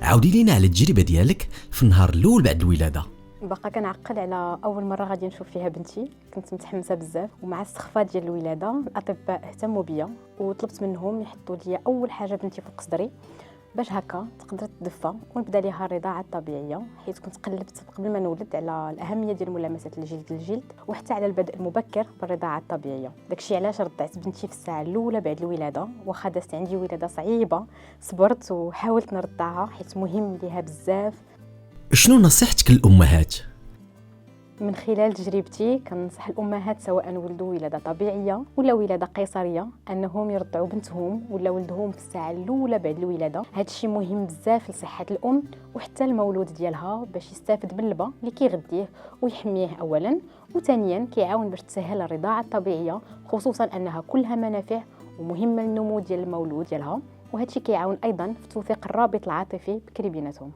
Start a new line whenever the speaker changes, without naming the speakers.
عاودي لينا على التجربه ديالك في النهار الاول بعد الولاده.
باقا كنعقل على اول مره غادي نشوف فيها بنتي. كنت متحمسه بزاف، ومع السخفه ديال الولاده الاطباء اهتموا بيا وطلبت منهم يحطوا لي اول حاجه بنتي فوق صدري باش هكا تقدر تدفى ونبدا ليها الرضاعه الطبيعيه، حيت كنت قلبت قبل ما نولد على الاهميه ديال ملامسه الجلد للجلد وحتى على البدء المبكر بالرضاعه الطبيعيه. داكشي علاش رضعت بنتي في الساعه الاولى بعد الولاده، واخا دازت عندي ولاده صعيبه صبرت وحاولت نرضعها حيت مهم ليها بزاف.
شنو نصيحتك للامهات؟
من خلال تجربتي كنصح الامهات سواء ولدوا ولاده طبيعيه ولا ولاده قيصريه انهم يرضعوا بنتهم ولا ولدهم في الساعه الاولى بعد الولاده. هذا الشيء مهم بزاف لصحه الام وحتى المولود ديالها باش يستافد من اللبن اللي كيغذيه ويحميه اولا، وثانيا كيعاون باش تسهل الرضاعه الطبيعيه، خصوصا انها كلها منافع ومهمه للنمو ديال المولود ديالها، وهذا الشيء كيعاون ايضا في توثيق الرابط العاطفي بكري بيناتهم.